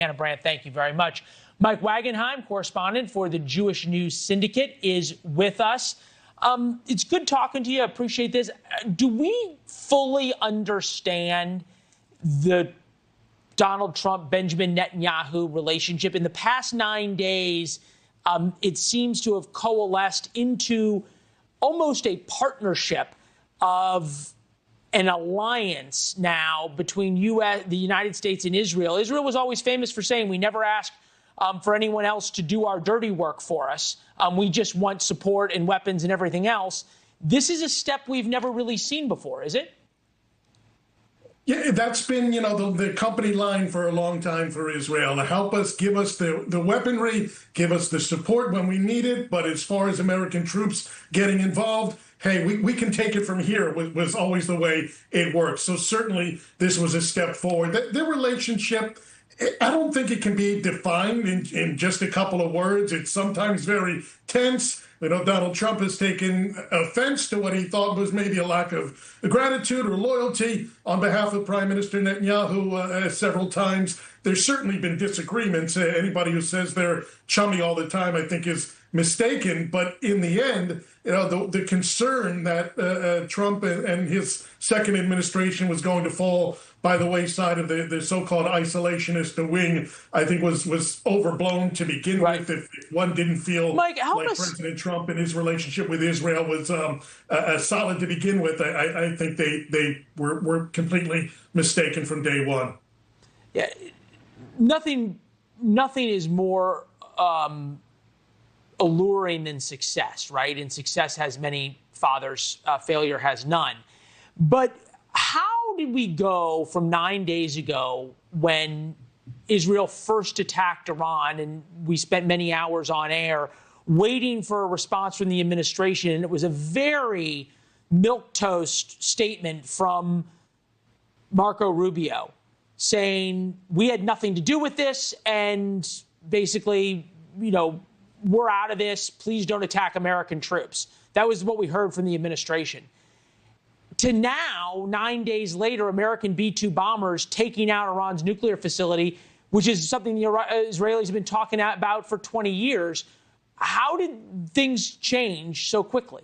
Hannah Brandt, thank you very much. Mike Wagenheim, correspondent for the Jewish News Syndicate, is with us. It's good talking to you. I appreciate this. Do we fully understand the Donald Trump, Benjamin Netanyahu relationship? In the past 9 days, it seems to have coalesced into almost a partnership of an alliance now between the United States and Israel. Israel was always famous for saying we never ask for anyone else to do our dirty work for us. We just want support and weapons and everything else. This is a step we've never really seen before, is it? Yeah, that's been, the company line for a long time for Israel to help us, give us the weaponry, give us the support when we need it. But as far as American troops getting involved, hey, we can take it from here was always the way it works. So certainly this was a step forward. The relationship, I don't think it can be defined in just a couple of words. It's sometimes very tense. Donald Trump has taken offense to what he thought was maybe a lack of gratitude or loyalty on behalf of Prime Minister Netanyahu several times. There's certainly been disagreements. Anybody who says they're chummy all the time, I think, is mistaken. But in the end, the concern that Trump and his second administration was going to fall by the wayside of the so-called isolationist wing, I think was overblown to begin with. If one didn't feel Mike, like President Trump and his relationship with Israel was solid to begin with, I think they were completely mistaken from day one. Yeah, nothing is more alluring than success, right? And success has many fathers, failure has none. But how did we go from 9 days ago when Israel first attacked Iran, and we spent many hours on air waiting for a response from the administration, and it was a very milquetoast statement from Marco Rubio saying we had nothing to do with this, and basically, we're out of this. Please don't attack American troops. That was what we heard from the administration. To now, 9 days later, American B-2 bombers taking out Iran's nuclear facility, which is something the Israelis have been talking about for 20 years. How did things change so quickly?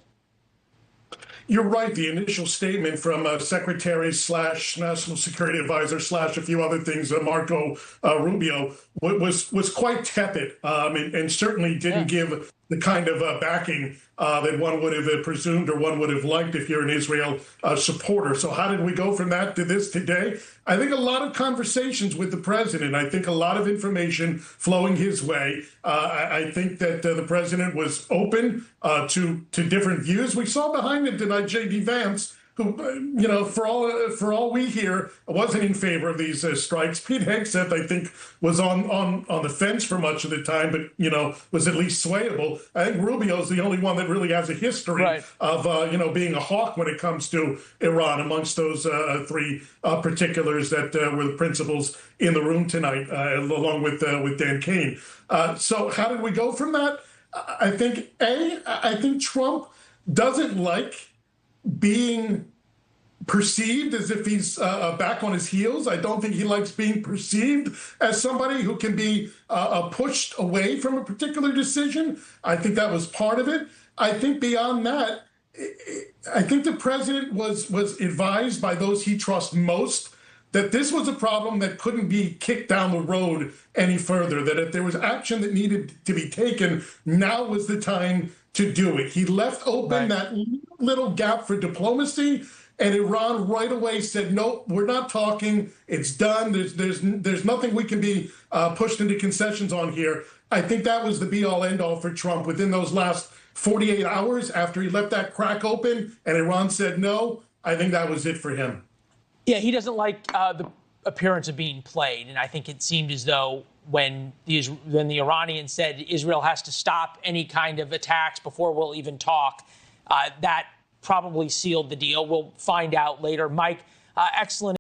You're right. The initial statement from Secretary / National Security Advisor / a few other things, Marco Rubio, was quite tepid and certainly didn't give the kind of backing that one would have presumed or one would have liked if you're an Israel supporter. So how did we go from that to this today? I think a lot of conversations with the president. I think a lot of information flowing his way. I think that the president was open to different views. We saw behind him tonight J.D. Vance, who, for all we hear, wasn't in favor of these strikes. Pete Hegseth, I think, was on the fence for much of the time, but, was at least swayable. I think Rubio's the only one that really has a history of, being a hawk when it comes to Iran amongst those three particulars that were the principals in the room tonight, along with Dan Kane. So how did we go from that? I think Trump doesn't like being perceived as if he's back on his heels. I don't think he likes being perceived as somebody who can be pushed away from a particular decision. I think that was part of it. I think beyond that, I think the president was advised by those he trusts most that this was a problem that couldn't be kicked down the road any further, that if there was action that needed to be taken, now was the time to do it. He left open that little gap for diplomacy, and Iran right away said, no, we're not talking. It's done. There's nothing we can be pushed into concessions on here. I think that was the be-all, end-all for Trump within those last 48 hours after he left that crack open and Iran said no. I think that was it for him. Yeah, he doesn't like the appearance of being played, and I think it seemed as though when the Iranians said Israel has to stop any kind of attacks before we'll even talk, that probably sealed the deal. We'll find out later. Mike, excellent.